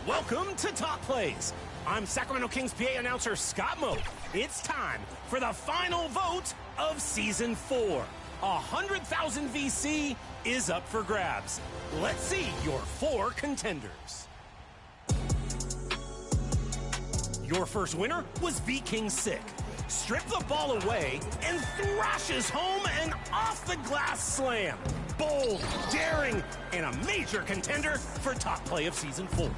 Welcome to Top Plays. I'm Sacramento Kings PA announcer Scott Moe. It's time for the final vote of Season 4. 100,000 VC is up for grabs. Let's see your 4 contenders. Your first winner was V-King Sick. Stripped the ball away and thrashes home an off-the-glass slam. Bold, daring, and a major contender for Top Play of Season 4.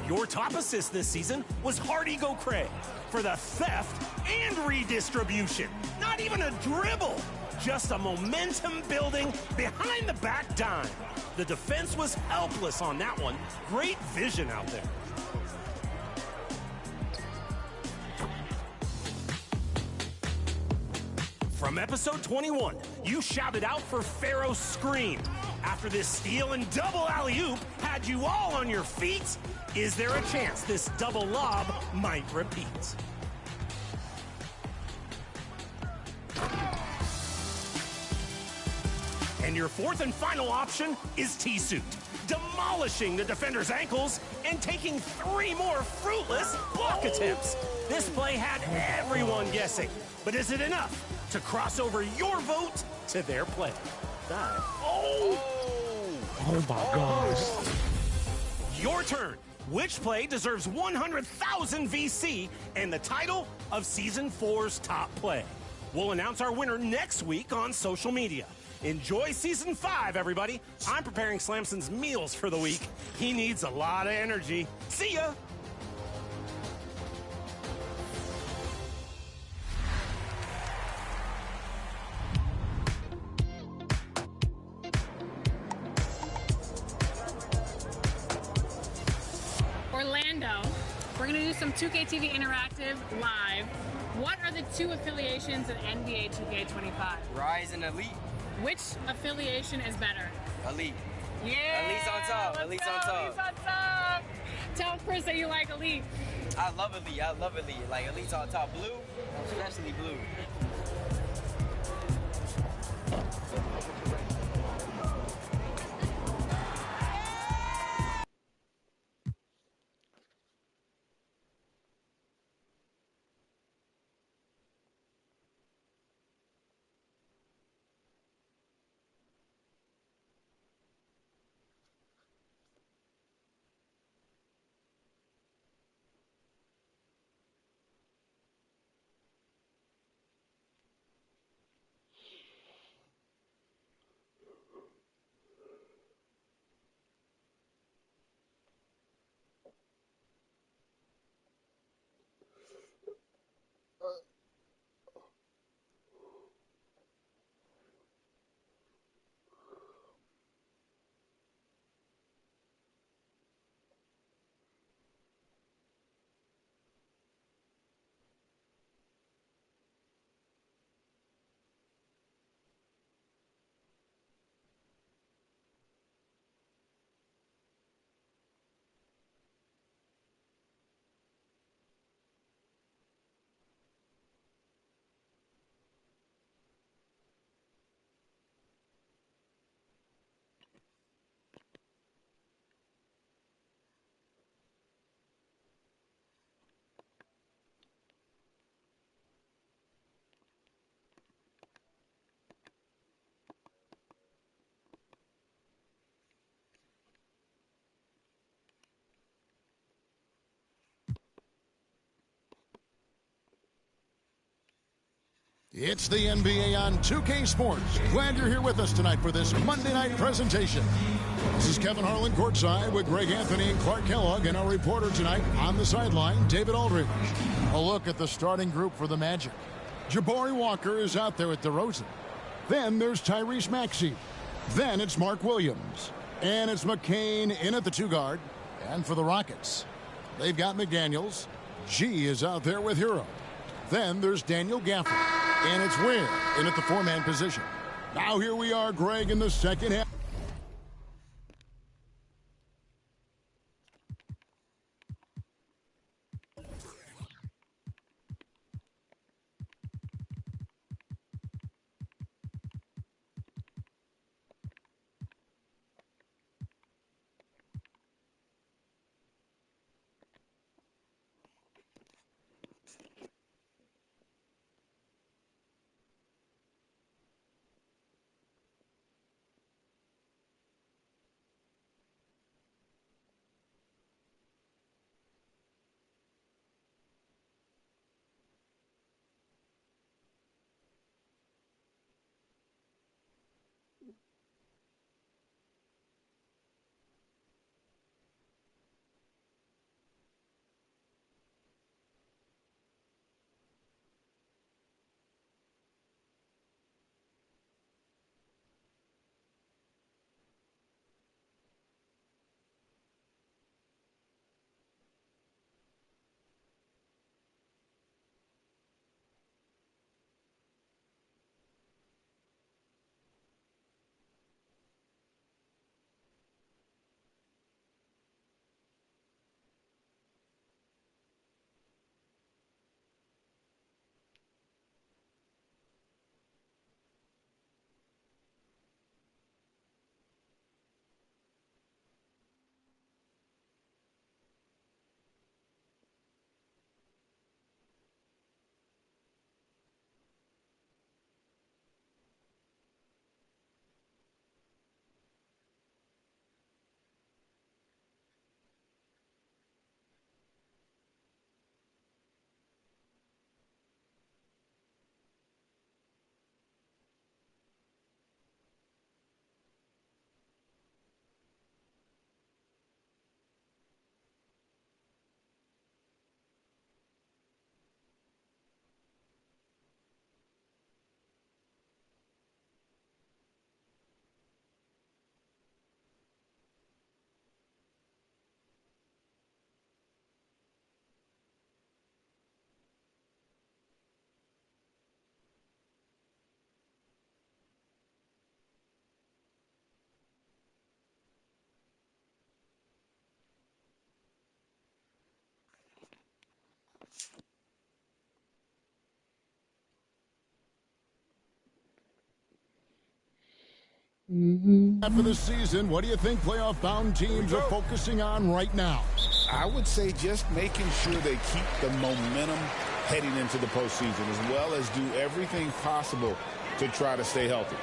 Your top assist this season was Hardy Go Cray for the theft and redistribution. Not even a dribble, just a momentum-building behind-the-back dime. The defense was helpless on that one. Great vision out there. From episode 21, you shouted out for Pharaoh's Scream. After this steal and double alley-oop had you all on your feet, is there a chance this double lob might repeat? And your fourth and final option is T-Suit, demolishing the defender's ankles and taking 3 more fruitless block attempts. This play had everyone guessing, but is it enough to cross over your vote to their play? Oh my gosh. Your turn. Which play deserves 100,000 VC and the title of Season 4's top play? We'll announce our winner next week on social media. Enjoy Season 5, everybody. I'm preparing Slamson's meals for the week. He needs a lot of energy. See ya! Orlando, we're going to do some 2K TV Interactive live. What are the 2 affiliations in NBA 2K25? Rise and Elite. Which affiliation is better? Elite. Yeah! Elite's on top. Elite's on top. Elite's on top! Tell Chris that you like Elite. I love Elite. I love Elite. Like, Elite's on top. Blue, especially blue. It's the NBA on 2K Sports. Glad you're here with us tonight for this Monday night presentation. This is Kevin Harlan courtside with Greg Anthony and Clark Kellogg, and our reporter tonight on the sideline, David Aldridge. A look at the starting group for the Magic. Jabari Walker is out there at DeRozan. Then there's Tyrese Maxey. Then it's Mark Williams. And it's Mcain in at the 2 guard. And for the Rockets, they've got McDaniels. G is out there with Herro. Then there's Daniel Gafford. And it's Ware in at the 4-man position. Now here we are, Greg, in the second half. After the season, what do you think playoff-bound teams are focusing on right now? I would say just making sure they keep the momentum heading into the postseason, as well as do everything possible to try to stay healthy.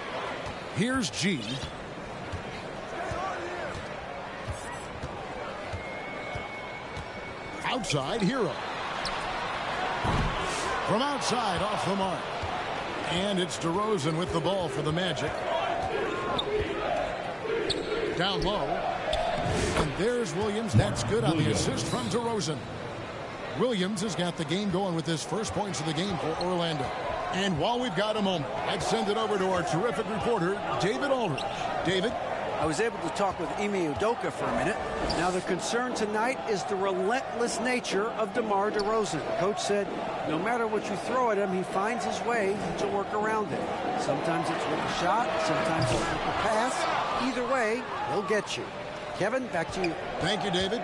Here's G. Outside, Herro. From outside, off the mark. And it's DeRozan with the ball for the Magic. Down low. And there's Williams. That's good on the assist from DeRozan. Williams has got the game going with his first points of the game for Orlando. And while we've got a moment, I'd send it over to our terrific reporter, David Aldridge. David? I was able to talk with Ime Udoka for a minute. Now the concern tonight is the relentless nature of DeMar DeRozan. Coach said no matter what you throw at him, he finds his way to work around it. Sometimes it's with a shot, sometimes it's with a pass. Either way, he'll get you. Kevin, back to you. Thank you, David.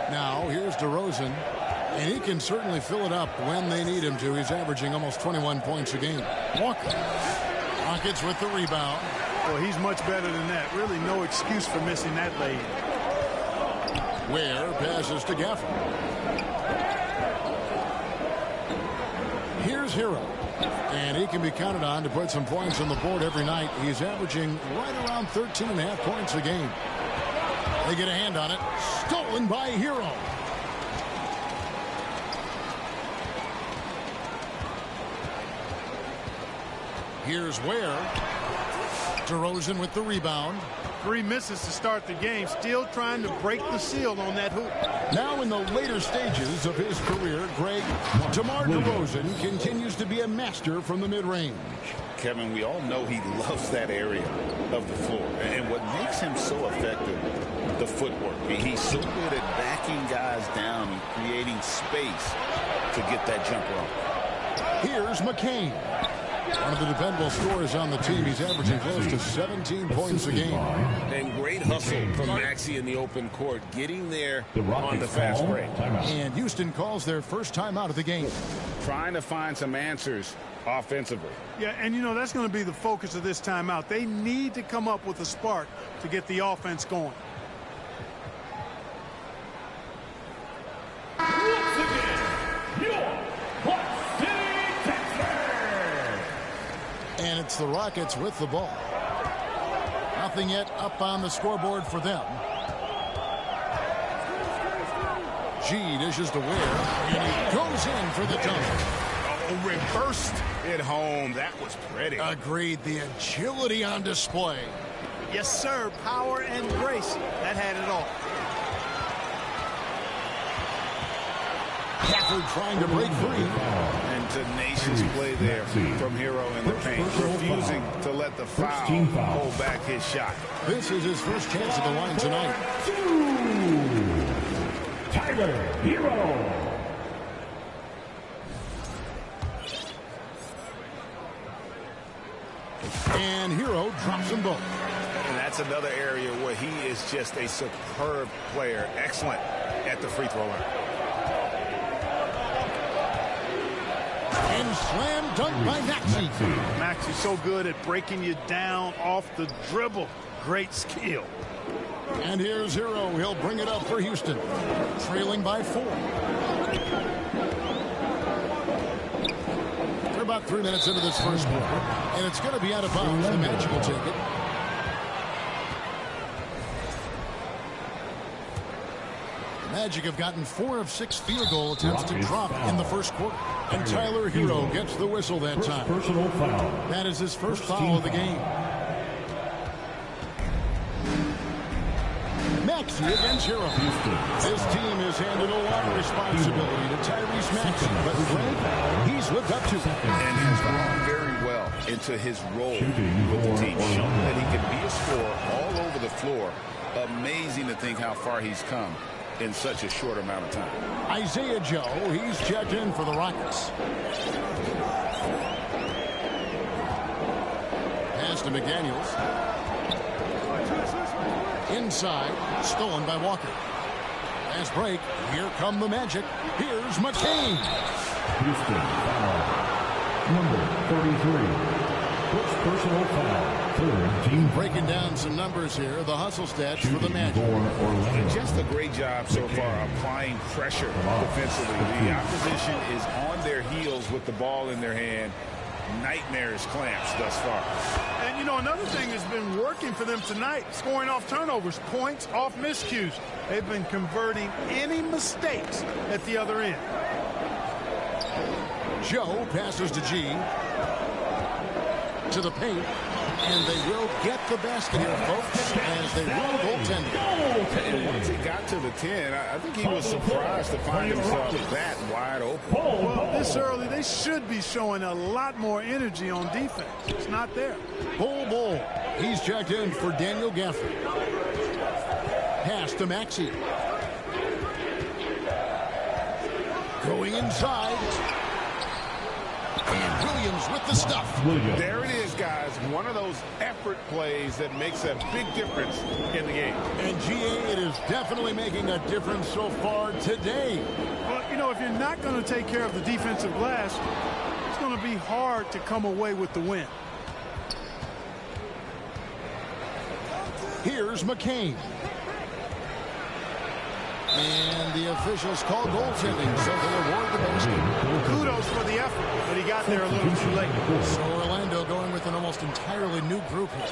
Now here's DeRozan, and he can certainly fill it up when they need him to. He's averaging almost 21 points a game. Walker. Rockets with the rebound. Well, he's much better than that. Really no excuse for missing that lay. Ware passes to Gafford. Here's Herro. And he can be counted on to put some points on the board every night. He's averaging right around 13.5 points a game. They get a hand on it. Stolen by Herro. Here's Ware. DeRozan with the rebound. 3 misses to start the game, still trying to break the seal on that hoop. Now in the later stages of his career, Greg, DeMar DeRozan continues to be a master from the mid-range. Kevin, we all know he loves that area of the floor. And what makes him so effective, the footwork. He's so good at backing guys down and creating space to get that jumper off. Here's Mcain. One of the dependable scorers on the team. He's averaging close to 17 points a game. And great hustle from Maxey in the open court, getting there on the fast break. And Houston calls their first time out of the game. Trying to find some answers offensively. Yeah, and you know, that's going to be the focus of this timeout. They need to come up with a spark to get the offense going. And it's the Rockets with the ball. Nothing yet up on the scoreboard for them. G dishes to Ware, and he goes in for the dunk. Oh, reversed it home. That was pretty. Agreed. The agility on display. Yes, sir. Power and grace. That had it all. Gafford trying to break free. And tenacious play there from Herro in the paint, refusing to let the foul hold back his shot. This is his first chance at the line tonight. Herro. And Herro drops them both. And that's another area where he is just a superb player. Excellent at the free throw line. And slam dunk by Maxey. Maxey's so good at breaking you down off the dribble. Great skill. And here's Herro. He'll bring it up for Houston. Trailing by 4. They're about 3 minutes into this first quarter. And it's going to be out of bounds. The Magic will take it. The Magic have gotten 4 of 6 field goal attempts to drop in the first quarter. And Tyler Herro gets the whistle that time. Personal foul. That is his first foul of the game. Maxey against Herro. This team has handed a lot of responsibility to Tyrese Maxey, but Frank, he's lived up to it. And has grown very well into his role with the team, showing that he can be a scorer all over the floor. Amazing to think how far he's come in such a short amount of time. Isaiah Joe, he's checked in for the Rockets. Pass to McDaniels. Inside, stolen by Walker. Fast break. Here come the Magic. Here's Mcain. Houston foul. Number 33. First personal foul. Third team. Breaking down some numbers here. The hustle stats for the Magic. Just a great job so far applying pressure defensively. The opposition is on their heels with the ball in their hand. Nightmares clamps thus far. And, you know, another thing that's been working for them tonight, scoring off turnovers, points off miscues. They've been converting any mistakes at the other end. Joe passes to G. To the paint. And they will get the basket here, folks, as they will goaltending. And once he got to the 10, I think he was surprised to find himself that wide open. Well, this early, they should be showing a lot more energy on defense. It's not there. Bull. He's checked in for Daniel Gafford. Pass to Maxey. Going inside. And Williams with the stuff. There it is, guys. One of those effort plays that makes a big difference in the game. And GA, it is definitely making a difference so far today. Well, you know, if you're not going to take care of the defensive glass, it's going to be hard to come away with the win. Here's Mcain. And the officials call goaltending, so they award the basket. Kudos for the effort, but he got there a little too late. So Orlando going with an almost entirely new group here.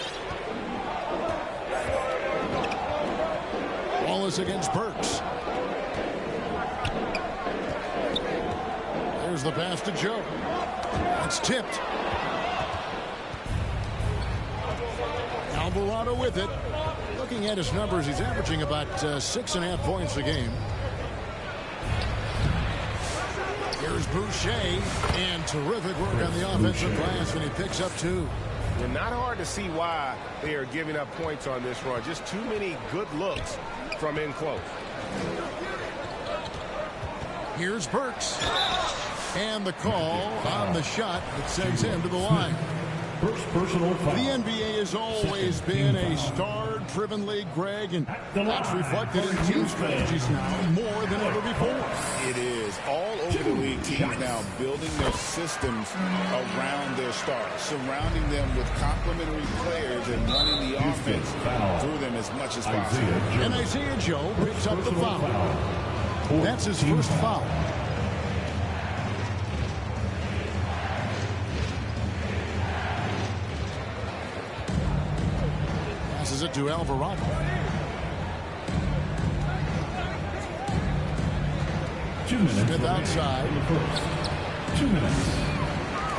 Wallace against Burks. There's the pass to Joe. It's tipped. Alvarado with it. looking at his numbers, he's averaging about 6.5 points a game. Here's Boucher, and terrific work on the offensive glass when he picks up 2. And not hard to see why they are giving up points on this run. Just too many good looks from in close. Here's Burks. And the call on the shot that sends him to the line. First personal foul. The NBA has always been a star-driven league, Greg, and that's reflected in team strategies now more than ever before. It is. All over the league, teams now building their systems around their stars, surrounding them with complementary players and running the offense through them as much as possible. And Isaiah Joe picks up the foul. That's his first foul. Passes it to Alvarado. Smith outside. 2 minutes.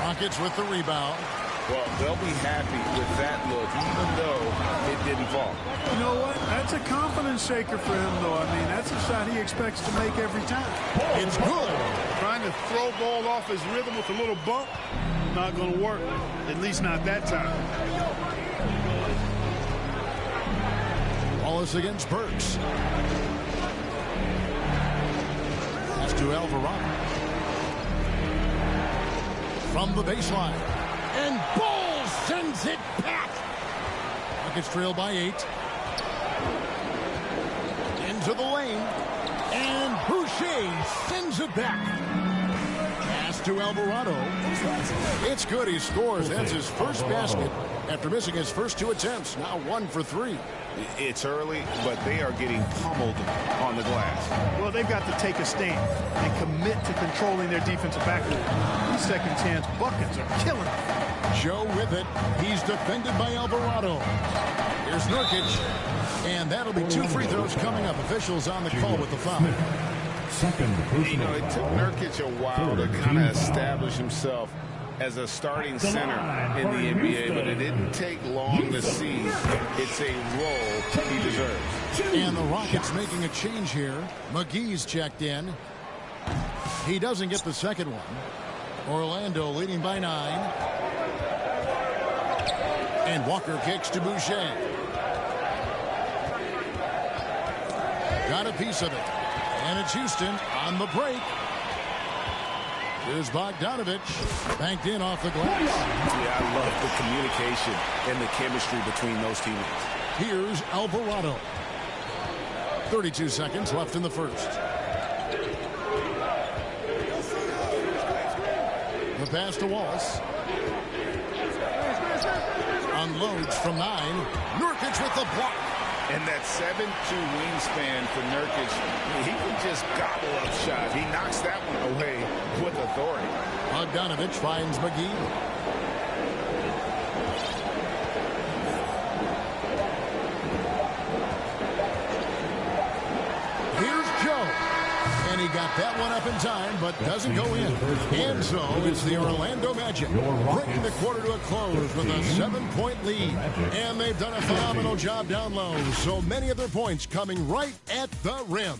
Rockets with the rebound. Well, they'll be happy with that look, even though it didn't fall. You know what? That's a confidence shaker for him, though. I mean, that's a shot he expects to make every time. It's good. Trying to throw ball off his rhythm with a little bump, not going to work. At least not that time. Wallace against Burks. That's to Alvarado. From the baseline. And Bull sends it back. Rockets trail by 8. Into the lane. And Boucher sends it back. Pass to Alvarado. It's good. He scores. That's his first basket after missing his first 2 attempts. Now 1 for 3. It's early, but they are getting pummeled on the glass. Well, they've got to take a stand and commit to controlling their defensive backcourt. These second chance buckets are killing them. Joe with it. He's defended by Alvarado. Here's Nurkic. And that'll be 2 free throws coming up. Officials on the call with the foul. You know, it took Nurkic a while to kind of establish himself as a starting center in the NBA, but it didn't take long to see it's a role he deserves. And the Rockets making a change here. McGee's checked in. He doesn't get the second one. Orlando leading by 9. And Walker kicks to Boucher. Got a piece of it. And it's Houston on the break. Here's Bogdanovich, banked in off the glass. Yeah, I love the communication and the chemistry between those teammates. Here's Alvarado. 32 seconds left in the first. The pass to Wallace. Unloads from 9. Nurkic with the block. And that 7'2" wingspan for Nurkic, he can just gobble up shots. He knocks that one away with authority. Bogdanovich finds McGee. Here's Joe. And he got that one up in time, but doesn't go in. And so it's the Orlando Magic bringing the quarter to a close with a 7-point lead. And they've done a phenomenal job down low. So many of their points coming right at the rim.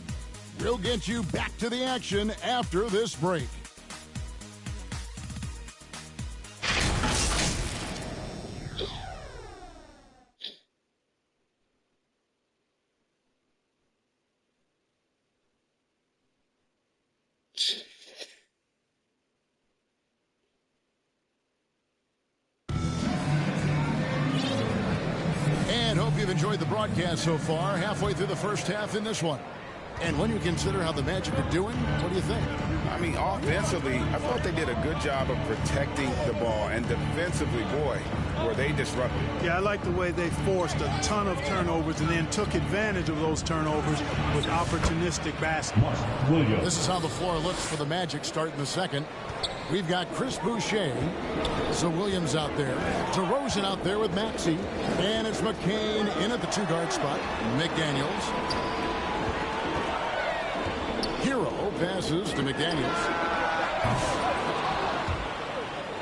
We'll get you back to the action after this break. You've enjoyed the broadcast so far, halfway through the first half in this one. And when you consider how the Magic are doing, what do you think? I mean, offensively, I thought they did a good job of protecting the ball. And defensively, boy, were they disruptive. Yeah, I like the way they forced a ton of turnovers and then took advantage of those turnovers with opportunistic basketball. This is how the floor looks for the Magic starting the second. We've got Chris Boucher, so Williams out there, DeRozan out there with Maxey, and it's Mcain in at the 2-guard spot. McDaniels. Herro passes to McDaniels.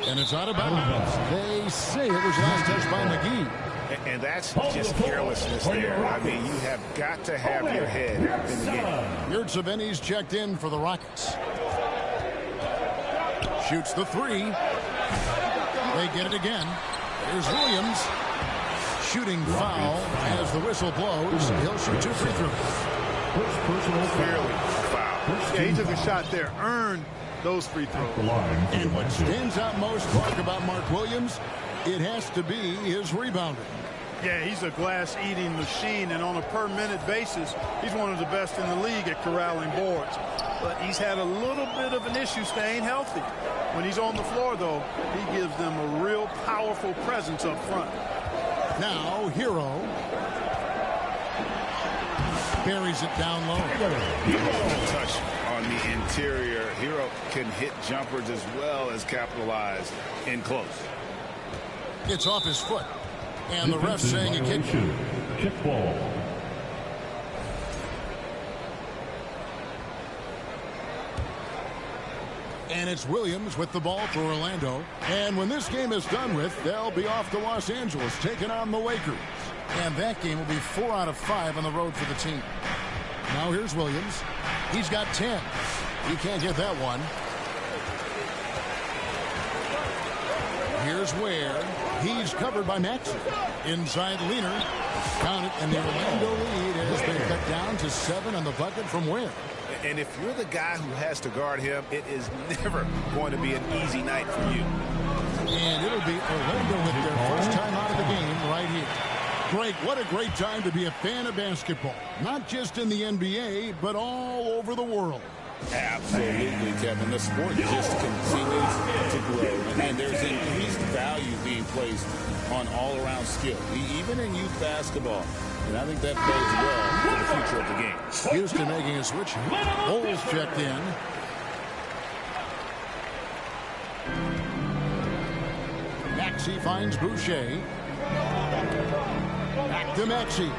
And it's out of bounds. They say it was last touched by McGee. And that's just carelessness there. I mean, you have got to have your head in the game. yr2's checked in for the Rockets. Shoots the three. They get it again. Here's Williams. Shooting foul as the whistle blows. He'll shoot 2 free throws. First personal Clearly foul. Yeah, he took a shot there. Earned those free throws. And what stands out most, Mark, about Mark Williams, it has to be his rebounding. Yeah, he's a glass-eating machine, and on a per-minute basis, he's one of the best in the league at corralling boards. But he's had a little bit of an issue staying healthy. When he's on the floor, though, he gives them a real powerful presence up front. Now, Herro buries it down low. Touch on the interior. Herro can hit jumpers as well as capitalize in close. It's off his foot. And the ref's saying a kick. Kick ball. And it's Williams with the ball for Orlando. And when this game is done with, they'll be off to Los Angeles taking on the Lakers. And that game will be 4 out of 5 on the road for the team. Now here's Williams. He's got 10. He can't get that one. Here's Ware. He's covered by Maxey. Inside Leaner. Count it, and the Orlando lead has been cut down to 7 on the bucket from Ware. And if you're the guy who has to guard him, it is never going to be an easy night for you. And it'll be Orlando with their first time out of the game right here. Greg, what a great time to be a fan of basketball. Not just in the NBA, but all over the world. Absolutely, Kevin. The sport just continues to grow. And there's increased value being placed on all-around skill, even in youth basketball. And I think that bodes well for the future of the game. Houston making a switch. Bowles checked in. Maxey finds Boucher. Back to Maxey.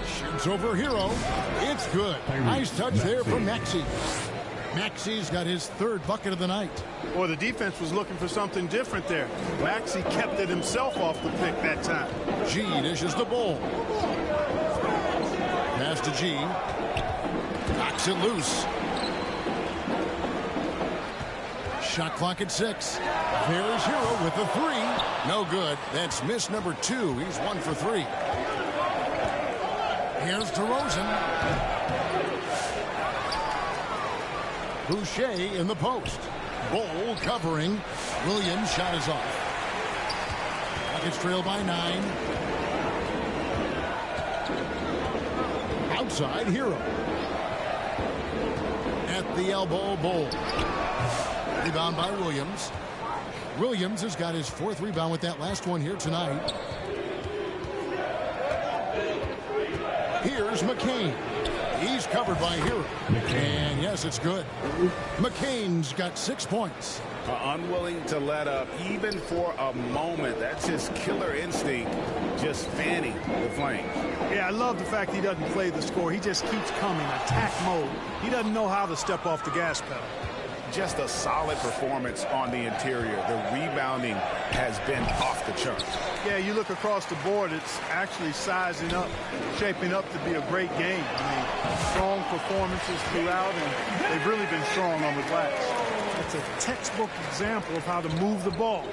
Shoots over Herro. It's good. Nice touch there from Maxey. Maxey's got his 3rd bucket of the night. Boy, the defense was looking for something different there. Maxey kept it himself off the pick that time. G dishes the ball. Pass to G. Knocks it loose. Shot clock at 6. There's Herro with the 3. No good. That's miss number 2. He's 1 for 3. Here's derozan. Boucher in the post. Bol covering. Williams' shot is off. Rockets trail by 9. Outside, Herro. At the elbow, Bol. Rebound by Williams. Williams has got his 4th rebound with that last one here tonight. Here's Mcain. He's covered by Herro. And yes, it's good. Mcain's got 6 points. Unwilling to let up even for a moment. That's his killer instinct, just fanning the flames. Yeah, I love the fact he doesn't play the score. He just keeps coming, attack mode. He doesn't know how to step off the gas pedal. Just a solid performance on the interior. The rebounding has been off the charts. Yeah, you look across the board, it's actually sizing up, shaping up to be a great game. I mean, strong performances throughout, and they've really been strong on the glass. It's a textbook example of how to move the ball.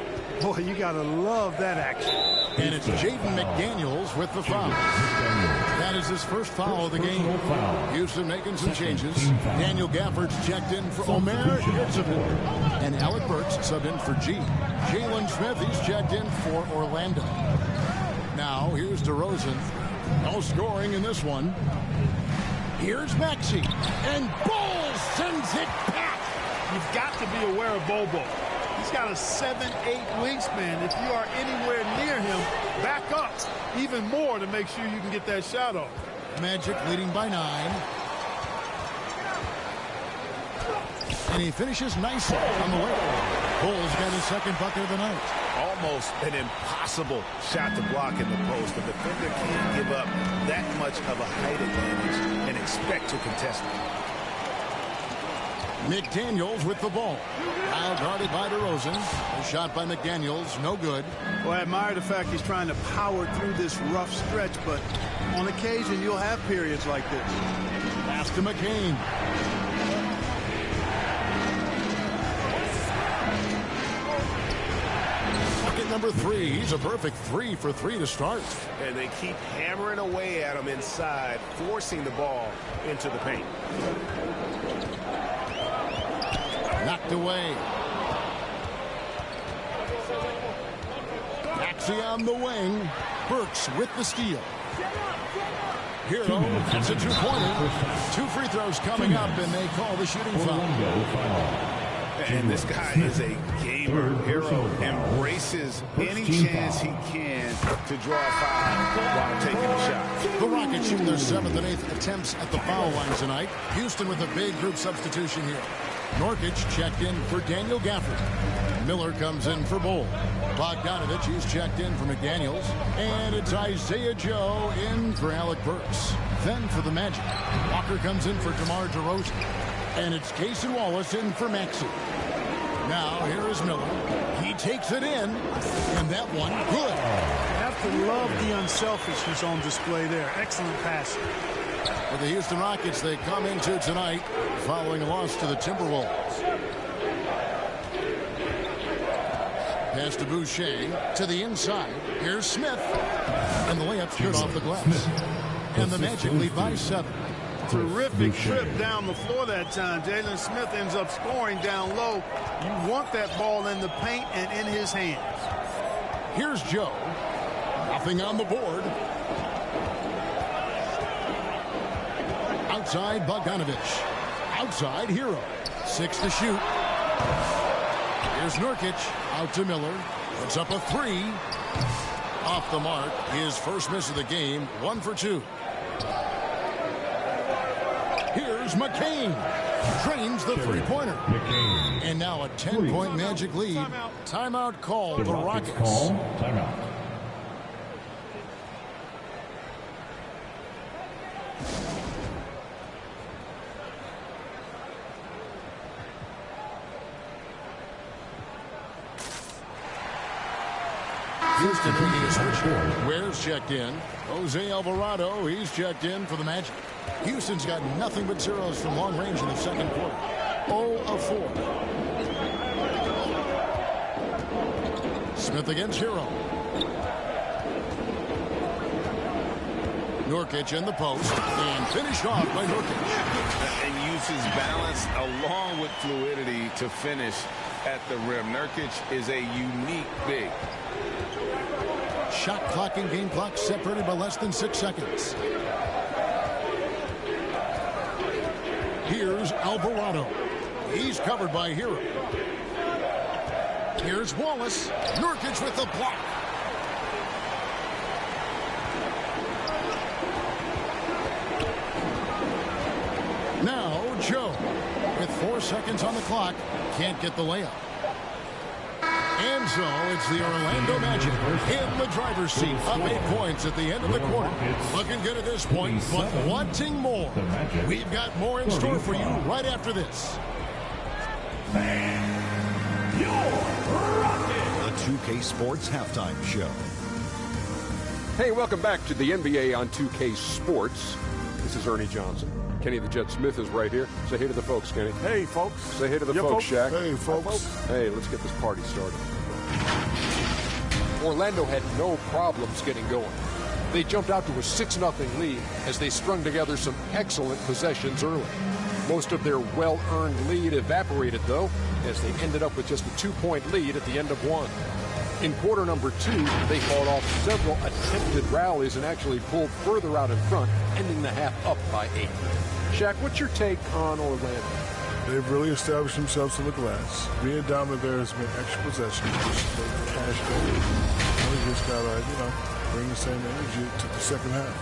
Boy, you got to love that action. And it's Jaden McDaniels with the foul. That is his first foul of the game. Houston making some changes. Daniel Gafford's checked in for Omer Yurtseven. And Alec Burks subbed in for G. Jalen Smith, he's checked in for Orlando. Now, here's derozan. No scoring in this one. Here's Maxey. And Bol sends it back. You've got to be aware of Bobo. He's got a 7'8" wingspan. If you are anywhere near him, back up even more to make sure you can get that shot off. Magic leading by 9. And he finishes nicely on the way. Bol's got his 2nd bucket of the night. Almost an impossible shot to block in the post. The defender can't give up that much of a height advantage and expect to contest it. McDaniels with the ball. Now guarded by DeRozan. A shot by McDaniels, no good. Well, I admire the fact he's trying to power through this rough stretch, but on occasion you'll have periods like this. Pass to Mcain. Bucket number 3. He's a perfect 3 for 3 to start. And they keep hammering away at him inside, forcing the ball into the paint. Knocked away. Maxey on the wing. Burks with the steal. Herro gets a 2-pointer. 2 free throws coming up, and they call the shooting foul. And this guy is a gamer. Herro embraces any chance he can to draw a foul while taking a shot. The Rockets shooting their 7th and 8th attempts at the foul line tonight. Houston with a big group substitution here. Norkic checked in for Daniel Gafford. Miller comes in for Bull. Bogdanovich, he's checked in for McDaniels. And it's Isaiah Joe in for Alec Burks. Then for the Magic, Walker comes in for DeMar DeRozan. And it's Cason Wallace in for Maxey. Now here is Miller. He takes it in. And that one, good. You have to love the unselfishness on display there. Excellent pass. For the Houston Rockets, they come into tonight following a loss to the Timberwolves. Pass to Boucher to the inside. Here's Smith. And the layup's good off the glass. And the Magic lead by 7. Terrific trip down the floor that time. Jalen Smith ends up scoring down low. You want that ball in the paint and in his hands. Here's Joe. Nothing on the board. Outside Bogdanovich. Outside Herro. 6 to shoot. Here's Nurkic. Out to Miller. Puts up a 3. Off the mark. His first miss of the game. 1 for 2. Here's Mcain. Drains the 3-pointer. And now a 10-point Magic lead. Timeout call the Rockets. Timeout. Houston making a switch. Ware's checked in. Jose Alvarado, he's checked in for the Magic. Houston's got nothing but zeros from long range in the second quarter. 0 of 4. Smith against Herro. Nurkic in the post. And finished off by Nurkic. And uses balance along with fluidity to finish at the rim. Nurkic is a unique big. Shot clock and game clock separated by less than 6 seconds. Here's Alvarado. He's covered by Herro. Here's Wallace. Nurkic with the block. Now Joe, with 4 seconds on the clock, can't get the layup. And so it's the Orlando Magic in the driver's seat, up 8 points at the end of the quarter. Looking good at this point, but wanting more. We've got more in store for you right after this. The 2K Sports Halftime Show. Hey, welcome back to the NBA on 2K Sports. This is Ernie Johnson. Kenny the Jet Smith is right here. Say hey to the folks, Kenny. Hey, folks. Say hey to the folks, Shaq. Hey, folks. Hey, let's get this party started. Orlando had no problems getting going. They jumped out to a 6-0 lead as they strung together some excellent possessions early. Most of their well-earned lead evaporated, though, as they ended up with just a 2-point lead at the end of one. In quarter number 2, they fought off several attempted rallies and actually pulled further out in front, ending the half up by 8. Shaq, what's your take on Orlando? They've really established themselves in the glass. Being dominant there has been extra possession. Cash game. We just got to, bring the same energy to the second half.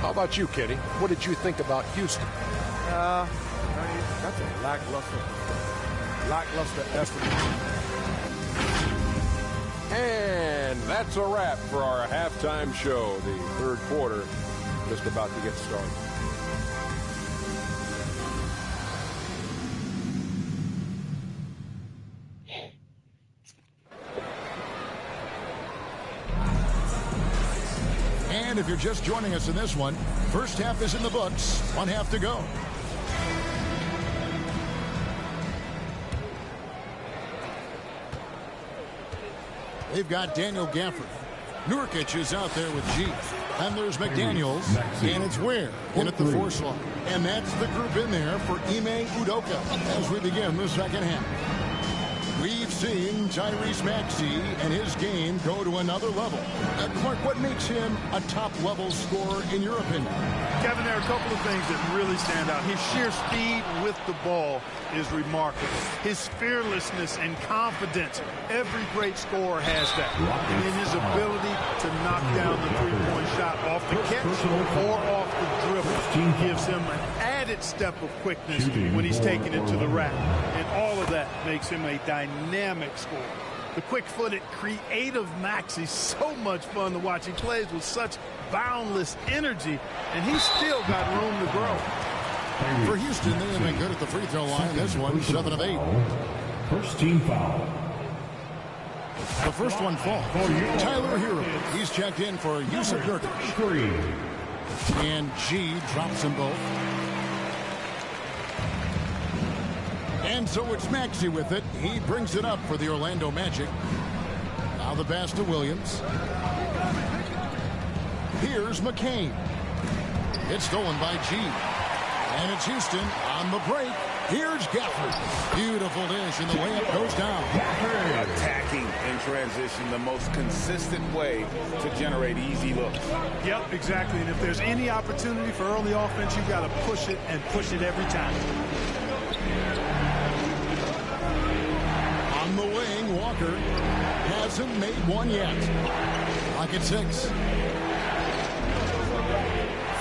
How about you, Kenny? What did you think about Houston? That's a lackluster effort. And that's a wrap for our halftime show. The third quarter just about to get started. And if you're just joining us in this one, first half is in the books. One half to go. They've got Daniel Gafford. Nurkic is out there with G. And there's McDaniels. And it's Ware in at the 4 slot. And that's the group in there for Ime Udoka as we begin the second half. We've seen Tyrese Maxey and his game go to another level. Mark, what makes him a top-level scorer in your opinion? Kevin, there are a couple of things that really stand out. His sheer speed with the ball is remarkable. His fearlessness and confidence, every great scorer has that. And then his ability to knock down the three-point shot off the catch or off the dribble gives him an added step of quickness when he's taking it to the rack. And all of that makes him a dynamic scorer. The quick-footed, creative Maxey, so much fun to watch. He plays with such boundless energy, and he's still got room to grow. For Houston, they have been good at the free throw line. This one, 7 of 8. First team foul. The first one falls. Tyler Herro. He's checked in for Yusuf Nurkic. And G drops them both. And so it's Maxey with it. He brings it up for the Orlando Magic. Now the pass to Williams. Here's Mcain. It's stolen by G. And it's Houston on the break. Here's Gafford. Beautiful dish, and the layup goes down. Attacking in transition, the most consistent way to generate easy looks. Yep, exactly. And if there's any opportunity for early offense, you've got to push it and push it every time. On the wing, Walker hasn't made one yet. Clock at 6.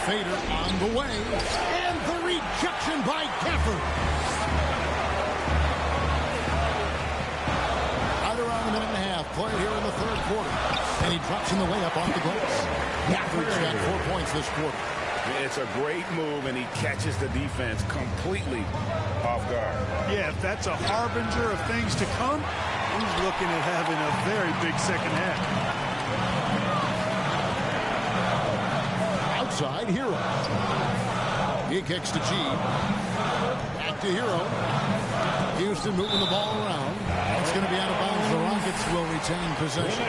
Fader on the way, and the rejection by Gafford. Right around a minute and a half play here in the third quarter, and he drops in the layup off the glass. Gafford's got 4 points this quarter. It's a great move, and he catches the defense completely off guard. Yeah, if that's a harbinger of things to come, he's looking at having a very big second half. Outside, Herro. He kicks to G. Back to Herro. Houston moving the ball around. It's going to be out of bounds. The Rockets will retain possession.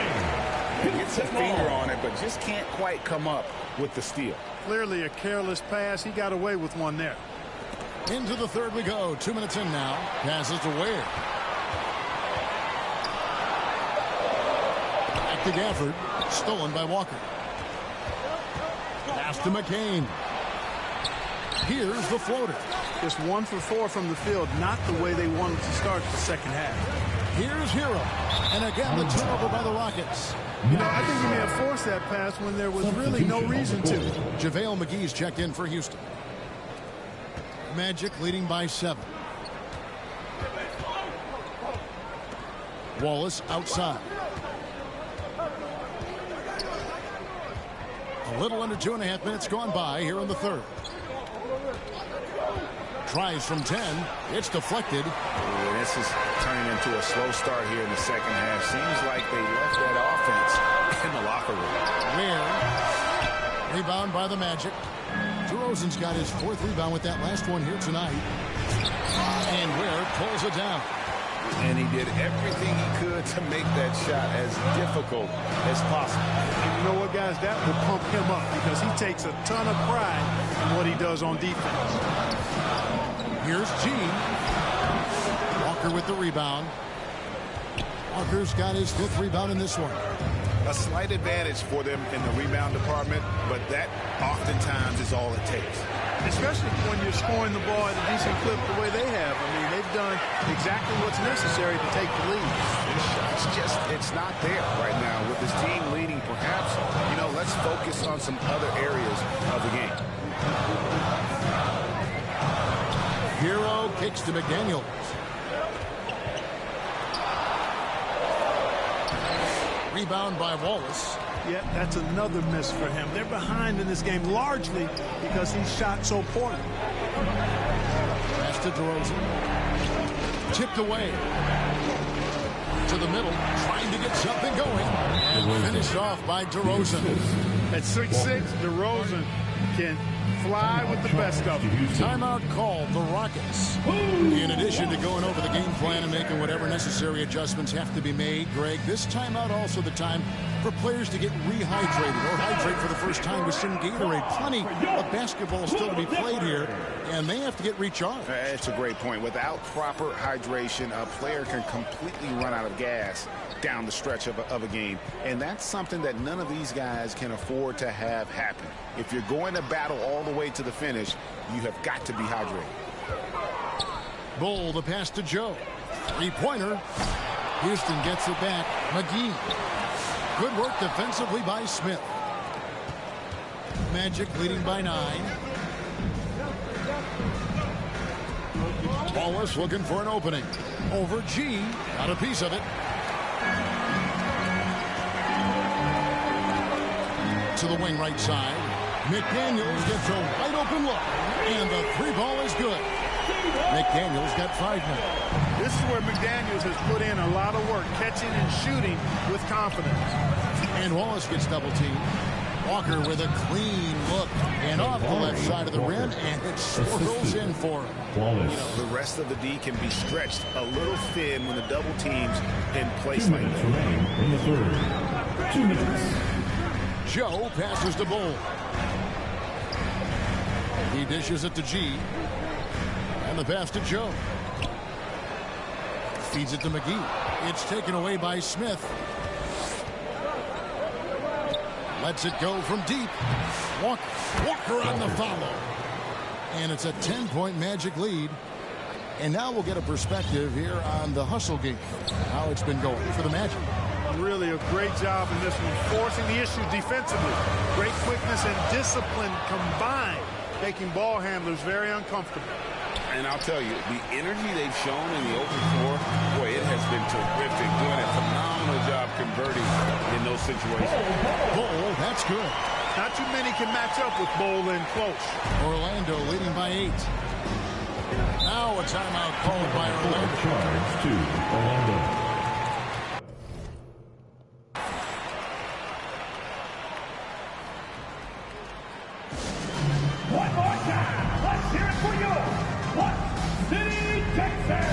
He gets a finger on it, but just can't quite come up with the steal. Clearly a careless pass. He got away with one there. Into the third we go. 2 minutes in now. Passes to Ware. Back to Gafford. Stolen by Walker. Pass to Mcain. Here's the floater. Just 1 for 4 from the field. Not the way they wanted to start the second half. Here's Herro. And again, the turnover by the Rockets. You know, I think he may have forced that pass when there was really no reason to. JaVale McGee's checked in for Houston. Magic leading by 7. Wallace outside. A little under 2.5 minutes gone by here in the third. Tries from 10. It's deflected. Ooh, this is turning into a slow start here in the second half. Seems like they left that offense in the locker room. Ware. Rebound by the Magic. DeRozan's got his 4th rebound with that last one here tonight. And Ware pulls it down. And he did everything he could to make that shot as difficult as possible. And you know what, guys? That will pump him up because he takes a ton of pride in what he does on defense. Here's G. Walker with the rebound. Walker's got his 5th rebound in this one. A slight advantage for them in the rebound department, but that oftentimes is all it takes. Especially when you're scoring the ball at a decent clip the way they have. I mean, they've done exactly what's necessary to take the lead. It's not there right now with this team leading. Perhaps, let's focus on some other areas of the game. Herro kicks to McDaniels. Rebound by Wallace. Yeah, that's another miss for him. They're behind in this game largely because he shot so poorly. Pass to DeRozan. Tipped away. To the middle, trying to get something going. And finished off by DeRozan. At 6'6", DeRozan can fly with the best of them. Timeout called the Rockets. In addition to going over the game plan and making whatever necessary adjustments have to be made, Greg, this timeout also the time for players to get rehydrated or hydrate for the first time with some Gatorade. Plenty of basketball still to be played here, and they have to get recharged. It's a great point. Without proper hydration, a player can completely run out of gas down the stretch of a game, and that's something that none of these guys can afford to have happen. If you're going to battle all the way to the finish, you have got to be hydrated. Bull, the pass to Joe. Three-pointer. Houston gets it back. Mcain. Good work defensively by Smith. Magic leading by 9. Wallace looking for an opening. Over G. Got a piece of it. To the wing right side. McDaniels gets a wide open look. And the three ball is good. McDaniels got 5 now. This is where McDaniels has put in a lot of work, catching and shooting with confidence. And Wallace gets double teamed. Walker with a clean look and off the left side of the rim, and it swirls in for him. The rest of the D can be stretched a little thin when the double teams in place like that. In the third. 2 minutes. Joe passes to Bull. He dishes it to G. And the pass to Joe. Feeds it to McGee. It's taken away by Smith. Lets it go from deep. Walker on the follow. And it's a 10-point Magic lead. And now we'll get a perspective here on the hustle game. How it's been going for the Magic. Really a great job in this one, forcing the issue defensively. Great quickness and discipline combined, making ball handlers very uncomfortable. And I'll tell you, the energy they've shown in the open floor, boy, it has been terrific. Doing a phenomenal job converting in those situations. Bull, that's good. Not too many can match up with Bull in close. Orlando leading by 8. Now a timeout called by Orlando. Charge to Orlando. One more time. Let's hear it for you. What City, Texas?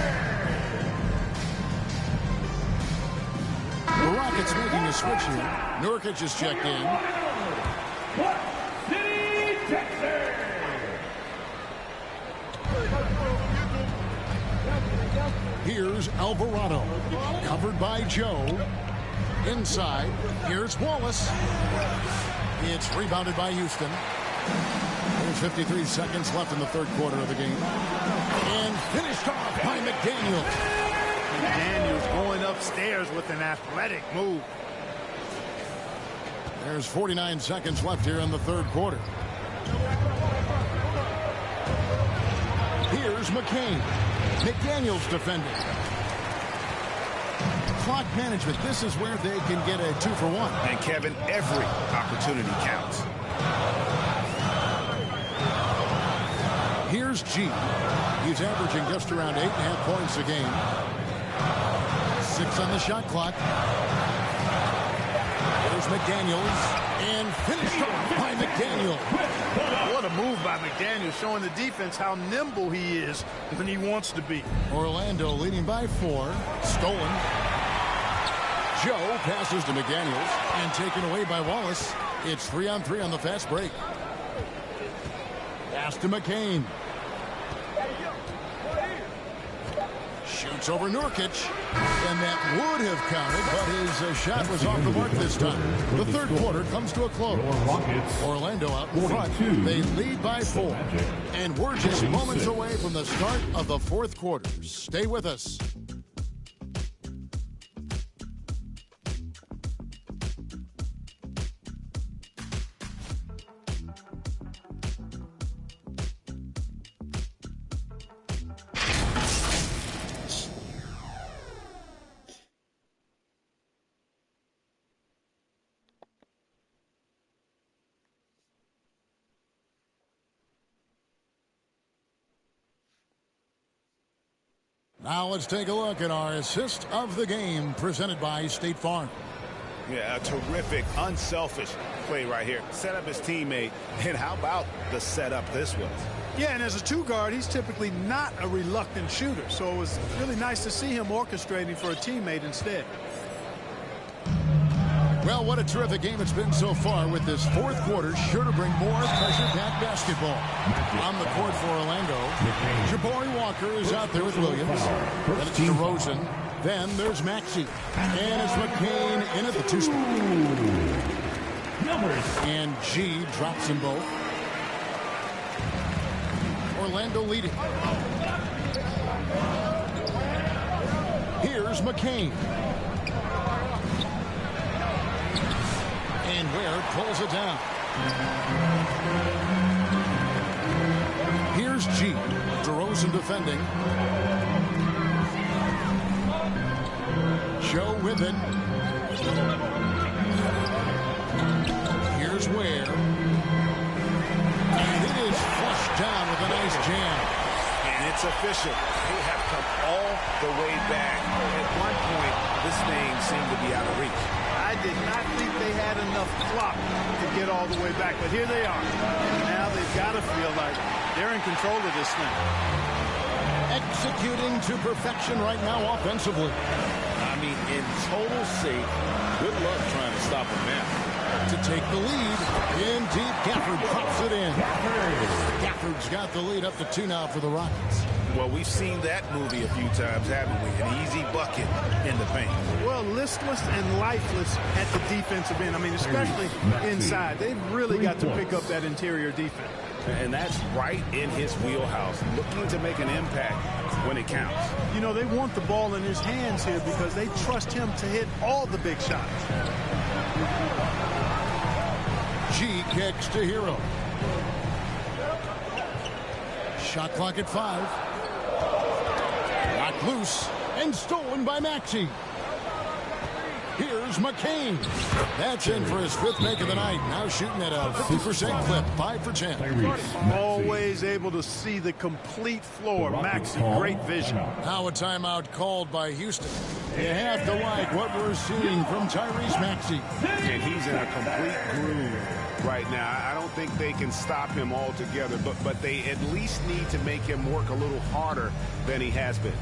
The Rockets making a switch here. Nurkic is checked in. What City, Texas? Here's Alvarado. Covered by Joe. Inside. Here's Wallace. It's rebounded by Houston. There's 53 seconds left in the third quarter of the game. And finished off by McDaniels. McDaniels going upstairs with an athletic move. There's 49 seconds left here in the third quarter. Here's Mcain. McDaniels defending. Clock management. This is where they can get a 2-for-1. And Kevin, every opportunity counts. Here's G. He's averaging just around 8.5 points a game. 6 on the shot clock. There's McDaniels. And finished off by McDaniels. What a move by McDaniels, showing the defense how nimble he is when he wants to be. Orlando leading by 4. Stolen. Joe passes to McDaniels and taken away by Wallace. It's 3-on-3 on the fast break. Pass to Mcain. Shoots over Nurkic. And that would have counted, but his shot was off the mark this time. The third quarter comes to a close. Orlando out in front. They lead by 4. And we're just moments away from the start of the fourth quarter. Stay with us. Now let's take a look at our assist of the game presented by State Farm. Yeah, a terrific, unselfish play right here. Set up his teammate, and how about the setup this was? Yeah, and as a two-guard, he's typically not a reluctant shooter, so it was really nice to see him orchestrating for a teammate instead. Well, what a terrific game it's been so far, with this fourth quarter sure to bring more pressure-packed basketball. On the court for Orlando, Jabari Walker is out there with Williams. Then it's DeRozan. Then there's Maxey. And it's Mcain in at the 2 spot. And G drops them both. Orlando leading. Here's Mcain. And Ware pulls it down. Here's G. DeRozan defending. Joe with it. Here's Ware. And it is flushed down with a nice jam. And it's official. They have come all the way back. At one point, this thing seemed to be out of reach. I did not think they had enough clock to get all the way back, but here they are. And now they've got to feel like they're in control of this thing. Executing to perfection right now offensively. I mean, in total sync. Good luck trying to stop him now. To take the lead, in deep, Gafford pops it in. Gafford's got the lead up to 2 now for the Rockets. Well, we've seen that movie a few times, haven't we? An easy bucket in the paint. Well, listless and lifeless at the defensive end. I mean, especially inside. They've really got to pick up that interior defense. And that's right in his wheelhouse, looking to make an impact when it counts. You know, they want the ball in his hands here because they trust him to hit all the big shots. G kicks to Herro. Shot clock at 5. Knocked loose and stolen by Maxey. Here's Mcain. That's in for his 5th make of the night. Now shooting at a 50% clip, 5 for 10. Always able to see the complete floor. Maxey, great vision. Now a timeout called by Houston. You have to like what we're seeing from Tyrese Maxey. And he's in a complete groove right now. I don't think they can stop him altogether, but they at least need to make him work a little harder than he has been.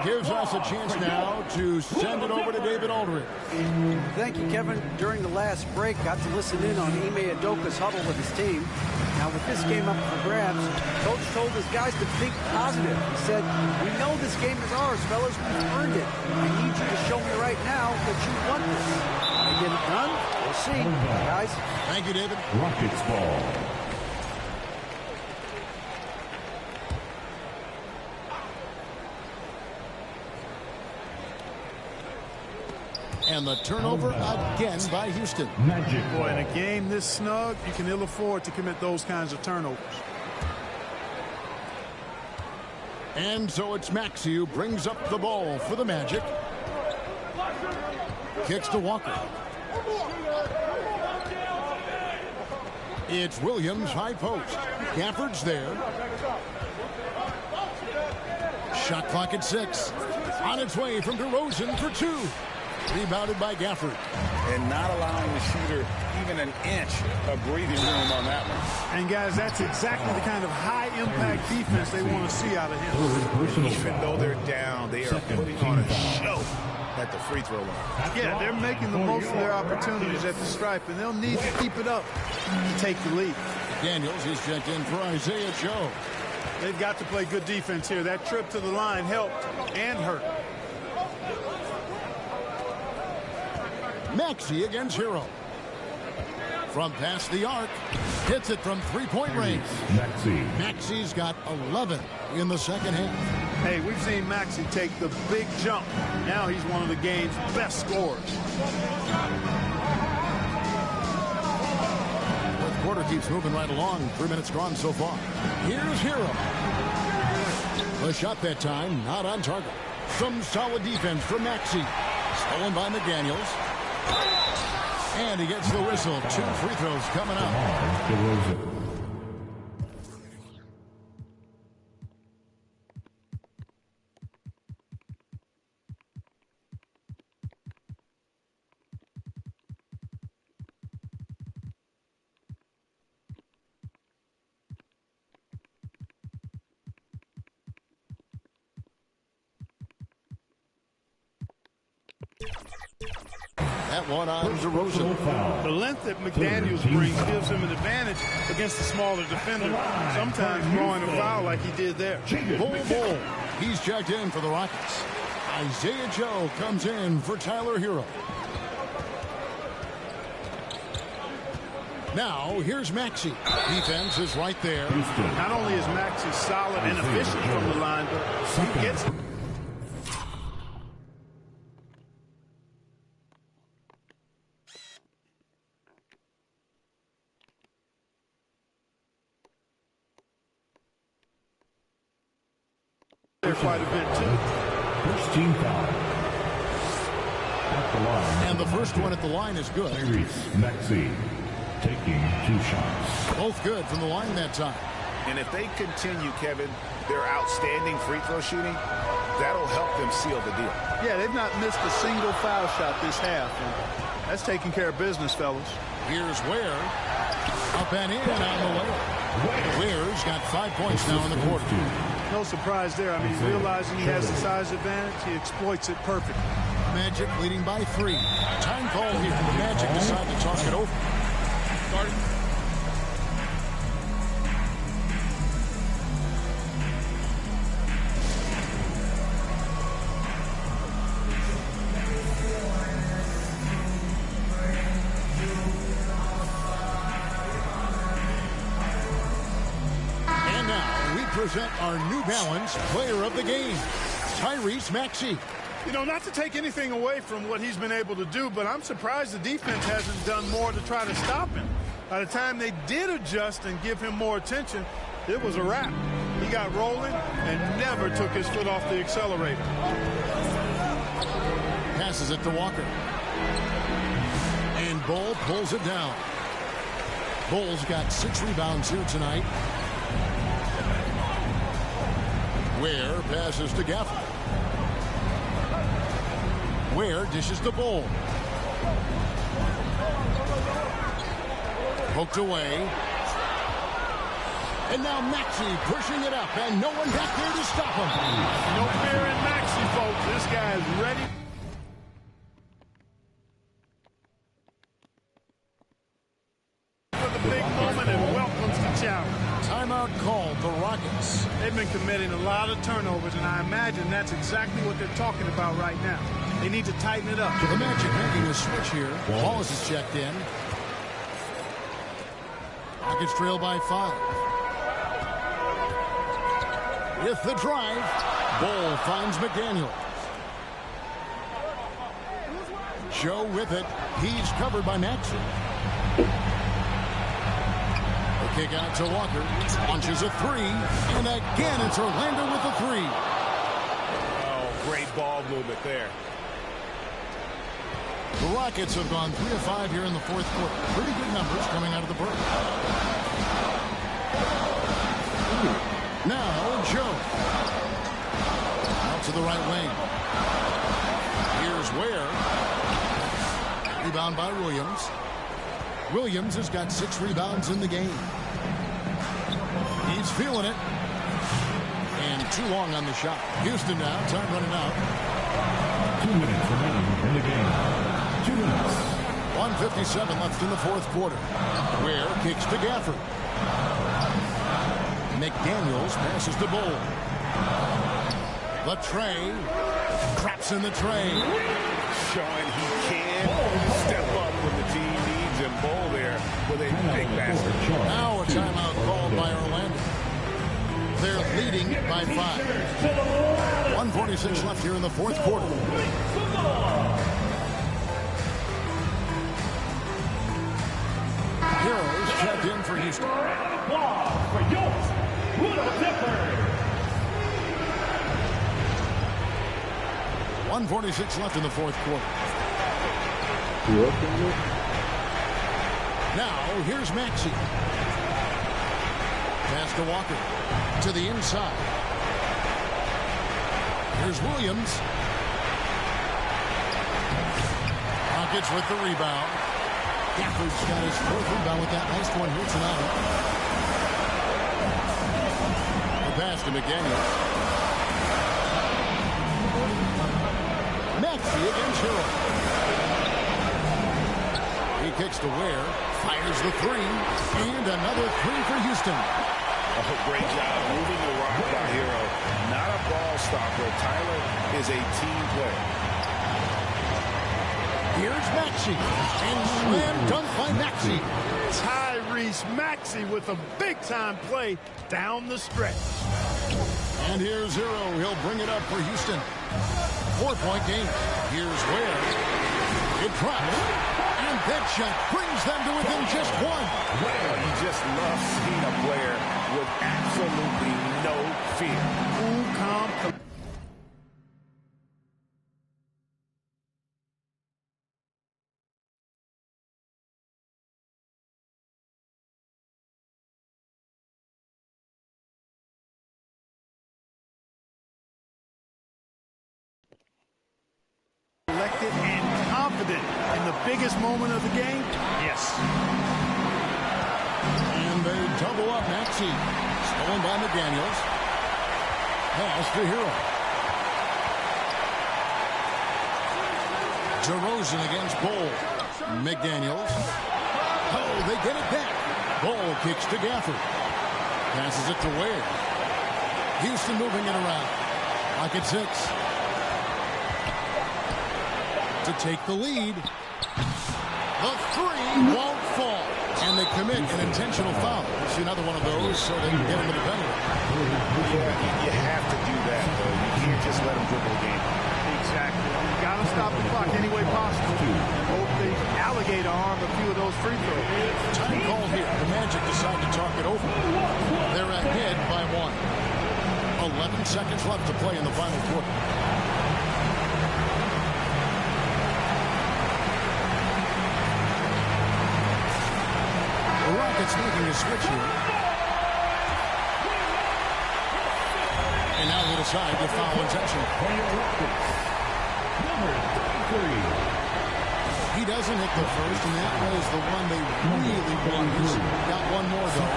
Gives us a chance now to send it over to David Aldridge. Thank you, Kevin. During the last break, got to listen in on Ime Udoka's huddle with his team. Now, with this game up for grabs, Coach told his guys to think positive. He said, "We know this game is ours, fellas. We've earned it. I need you to show me right now that you want this." How to get it done? We'll see. Guys. Thank you, David. Rockets ball. And the turnover again by Houston. Magic. Boy, in a game this snug, you can ill afford to commit those kinds of turnovers. And so it's Maxey who brings up the ball for the Magic. Kicks to Walker. It's Williams, high post. Gafford's there. Shot clock at 6. On its way from DeRozan for 2. Rebounded by Gafford. And not allowing the shooter even an inch of breathing room on that one. And, guys, that's exactly the kind of high-impact defense they want to see out of him. Even though they're down, they are putting on a show at the free throw line. Yeah, they're making the most of their opportunities at the stripe, and they'll need to keep it up to take the lead. Daniels is checked in for Isaiah Joe. They've got to play good defense here. That trip to the line helped and hurt. Maxey against Herro. From past the arc, hits it from 3-point range. Maxey's got 11 in the second half. Hey, we've seen Maxey take the big jump. Now he's one of the game's best scorers. quarter keeps moving right along. 3 minutes gone so far. Here's Herro. The shot that time, not on target. Some solid defense from Maxey. Stolen by McDaniels. And he gets the whistle. 2 free throws coming up. DeRozan. That one on DeRozan. The length that McDaniels brings gives him an advantage against the smaller defender, sometimes drawing a foul like he did there. Bull. He's checked in for the Rockets. Isaiah Joe comes in for Tyler Herro. Now, here's Maxey. Defense is right there. Not only is Maxey solid and efficient from the line, but he gets... quite a bit too. First team foul. At the line. And the first one at the line is good. Maxey taking 2 shots. Both good from the line that time. And if they continue, Kevin, their outstanding free throw shooting, that'll help them seal the deal. Yeah, they've not missed a single foul shot this half. And that's taking care of business, fellas. Here's Ware. Up and in on the way. Ware's got 5 points now in the quarter. No surprise there. I mean, realizing he has the size advantage, he exploits it perfectly. Magic leading by 3. Time call here. The Magic decide to talk it over. Starting. Present our New Balance player of the game, Tyrese Maxey. You know, not to take anything away from what he's been able to do, but I'm surprised the defense hasn't done more to try to stop him. By the time they did adjust and give him more attention, it was a wrap. He got rolling and never took his foot off the accelerator. Passes it to Walker. And Bull pulls it down. Bull's got 6 rebounds here tonight. Ware passes to Gafford. Ware dishes the Bull. Poked away. And now Maxey pushing it up, and no one back there to stop him. No fear in Maxey, folks. This guy is ready. For the big moment and welcomes the challenge. Timeout called the Rockets. They've been committing a lot of turnovers, and I imagine that's exactly what they're talking about right now. They need to tighten it up. The Magic making a switch here. Wallace is checked in. Rockets trail by 5. With the drive, Bull finds McDaniel. Joe with it. He's covered by Maxey. Kick out to Walker. Launches a 3. And again, it's Orlando with a 3. Oh, great ball movement there. The Rockets have gone 3 of 5 here in the 4th quarter. Pretty good numbers coming out of the break. Now, Joe. Out to the right wing. Here's Ware. Rebound by Williams. Williams has got 6 rebounds in the game. He's feeling it. And too long on the shot. Houston now, time running out. 2 minutes remaining in the game. 2 minutes. 1:57 left in the 4th quarter. Ware kicks to Gafford. McDaniels passes the Bull. The tray. Craps in the tray. Showing he can step up when the team needs him. Bull there with a big basket. Now a timeout called by Orlando. They're leading by 5. 1:46 left here in the 4th quarter. Herro's checked in for Houston. Applause for yours, Little Dipper. 1:46 left in the fourth quarter. Now, here's Maxey. Pass to Walker. To the inside. Here's Williams. Rockets with the rebound. Gafford's got his fourth rebound with that last one here tonight. The pass to McDaniels. Maxey against Herro. He kicks to Ware. Fires the three. And another three for Houston. Oh, great job moving the rock by Herro. Not a ball stopper. Tyler is a team player. Here's Maxey. And slam dunk by Maxey. Tyrese Maxey with a big-time play down the stretch. And here's Herro. He'll bring it up for Houston. 4-point game. Here's Ware. It drops. And that shot brings them to within just one. You just love seeing a player with absolutely no fear. Cool, calm. Collected and confident in the biggest moment of the game. Yes. And they double up Maxey. Stolen by McDaniels. Pass to Herro. derozan against Bull. McDaniels. Oh, they get it back. Bull kicks to Gafford. Passes it to Ware. Houston moving it around. Lock at 6. To take the lead. The three won't fall. And they commit an intentional foul. See another one of those so they can get into the penalty. Yeah, you have to do that, though. You can't just let them dribble the game. Exactly. You got to stop the clock any way possible. Hope they alligator arm a few of those free throws. Time call here. The Magic decide to talk it over. They're ahead by 1. 11 seconds left to play in the final quarter. The Rockets making a switch here. And now they decide to foul intentional. He doesn't hit the first, and that was the one they really wanted. Got one more, though.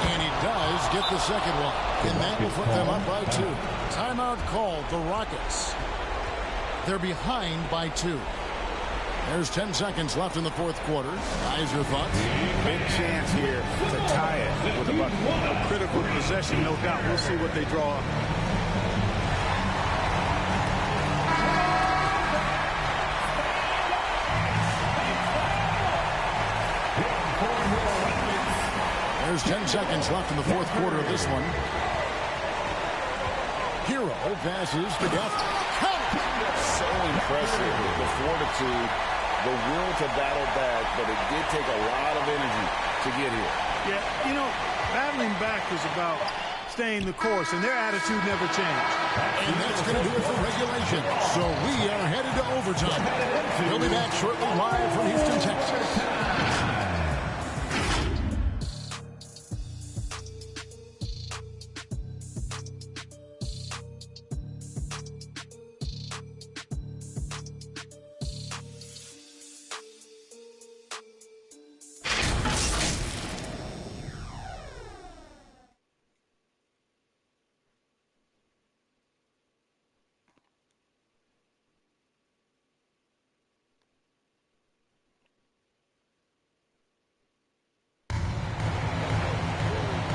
And he does get the second one. And that will put them up by 2. Timeout called, the Rockets. They're behind by 2. There's 10 seconds left in the fourth quarter. Guys, your thoughts? Big chance here to tie it with a bucket. A critical possession, no doubt. We'll see what they draw up. There's 10 seconds left in the fourth quarter of this one. Herro passes to Gafford. So impressive, the fortitude, the will to battle back, but it did take a lot of energy to get here. Yeah, you know, battling back is about staying the course, and their attitude never changed. And that's going to do it for regulation. So we are headed to overtime. We'll be back shortly live from Houston, Texas.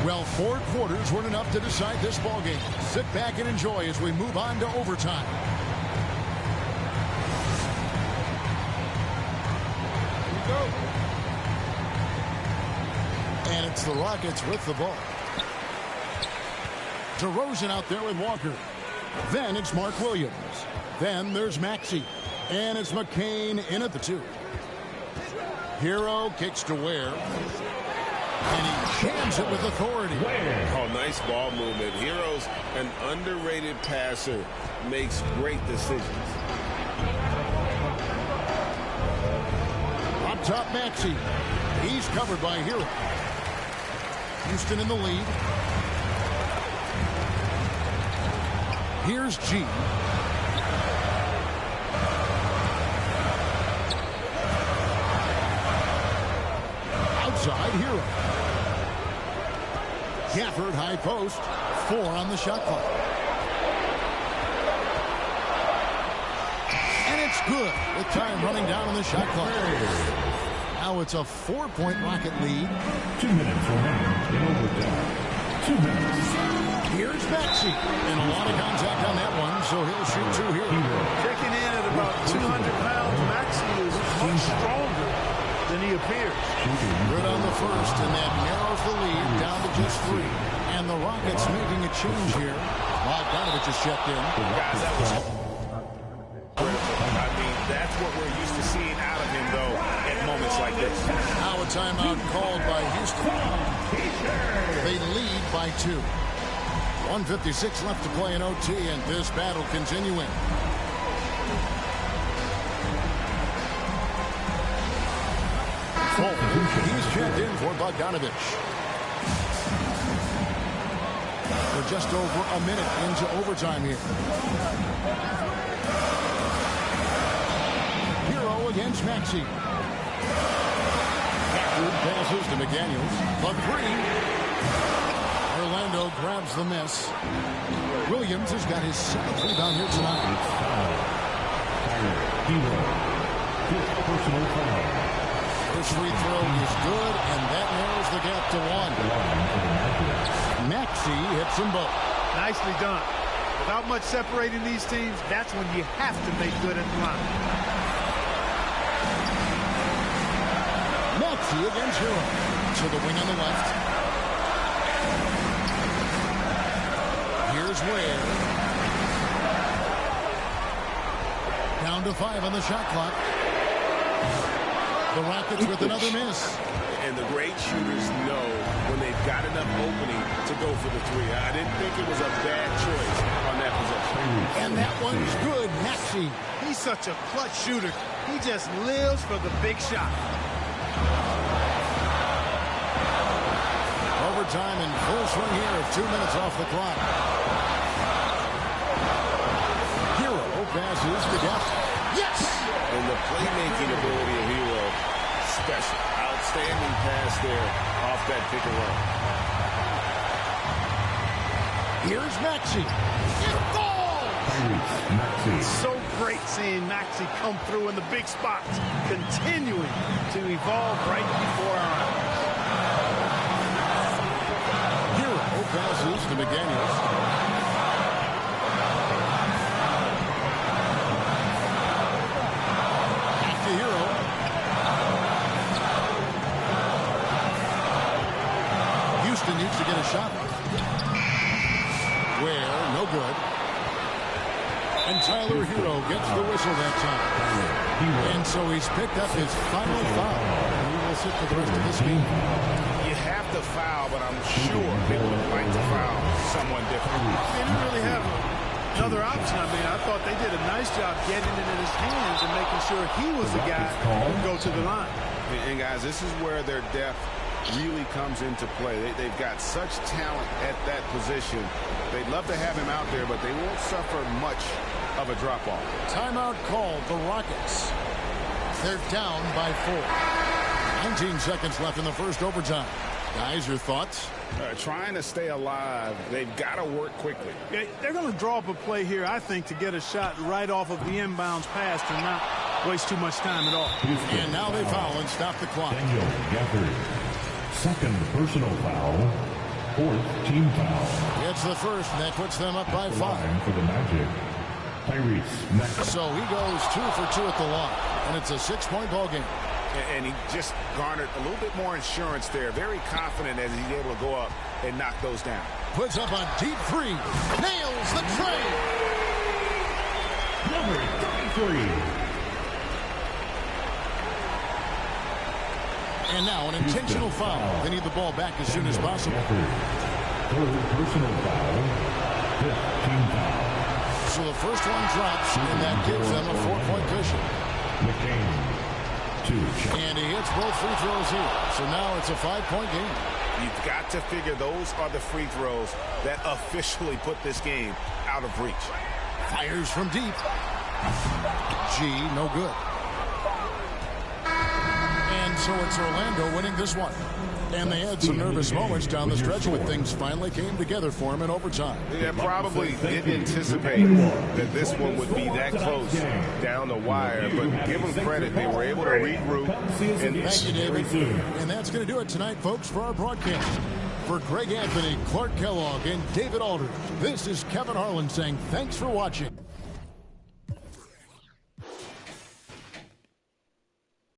Well, 4 quarters weren't enough to decide this ballgame. Sit back and enjoy as we move on to overtime. Here we go. And it's the Rockets with the ball. DeRozan out there with Walker. Then it's Mark Williams. Then there's Maxey. And it's Mcain in at the 2. Herro kicks to Ware. And he jams it with authority. Oh, nice ball movement. Herro's an underrated passer. Makes great decisions. Up top, Maxey. He's covered by Herro. Houston in the lead. Here's G. Outside, Herro. Gafford, high post. 4 on the shot clock. And it's good with time running down on the shot clock. Now it's a 4-point Rocket lead. 2 minutes remaining in overtime. 2 minutes. Here's Maxey. And a lot of contact on that one, so he'll shoot 2 here. Checking in at about 200 pounds, Maxey is much stronger than he appears. Good on the first, and that narrows the lead down to just 3. And the Rockets making a change here. Bogdanovich is checked in. Guys, that was I mean, that's what we're used to seeing out of him, though, at moments like this. Now a timeout called by Houston. They lead by 2. 1:56 left to play in OT, and this battle continuing. He's checked in for Bogdanovich. We're just over a minute into overtime here. Herro against Maxey. Backward passes to McDaniels. The 3. Orlando grabs the miss. Williams has got his 7th rebound here tonight. Personal foul. First free throw is good, and that narrows the gap to 1. Maxey hits them both. Nicely done. Without much separating these teams, that's when you have to make good at the line. Maxey against Herro. To the wing on the left. Here's Ware. Down to 5 on the shot clock. The Rockets with another miss. And the great shooters know when they've got enough opening to go for the 3. I didn't think it was a bad choice on that possession. And that one's good. Maxey. He's such a clutch shooter. He just lives for the big shot. Overtime in full swing here of 2 minutes off the clock. Herro passes to Gafford. Yes! And the playmaking ability of Herro, special. Outstanding pass there off that pick and roll. Here's Maxey. It falls! It's so great seeing Maxey come through in the big spots, continuing to evolve right before our eyes. Herro passes to McDaniels. Needs to get a shot. Ware, no good. And Tyler Herro gets the whistle that time. And so he's picked up his final foul. He will sit for the rest of this game. You have to foul, but I'm sure they would have liked to foul someone different. They didn't really have another option. I mean, I thought they did a nice job getting it in his hands and making sure he was the guy who would go to the line. And guys, this is where their depth really comes into play. They've got such talent at that position. They'd love to have him out there, but they won't suffer much of a drop-off. Timeout called the Rockets. They're down by 4. 19 seconds left in the first overtime. Guys, your thoughts? Trying to stay alive. They've got to work quickly. Yeah, they're going to draw up a play here, I think, to get a shot right off of the inbounds pass to not waste too much time at all. And now they foul and stop the clock. Gafford. Second personal foul. 4th team foul. It's the first, and that puts them up by 5. For the Magic. Maxey. So he goes 2 for 2 at the line, and it's a 6-point ball game. And he just garnered a little bit more insurance there. Very confident as he's able to go up and knock those down. Puts up a deep 3. Nails the tray. Number 33. And now an intentional foul. They need the ball back as soon as possible. Third personal foul. 15 foul. So the first one drops, and that gives them a 4-point cushion. Mcain, 2 And he hits both free throws here. So now it's a 5-point game. You've got to figure those are the free throws that officially put this game out of reach. Fires from deep. G, no good. And so it's Orlando winning this one. And they had some nervous moments down the stretch, but things finally came together for him in overtime. Yeah, probably didn't anticipate that this one would be that close down the wire, but give them credit. They were able to regroup. And thank you, David. And that's going to do it tonight, folks, for our broadcast. For Greg Anthony, Clark Kellogg, and David Aldridge, this is Kevin Harlan saying thanks for watching.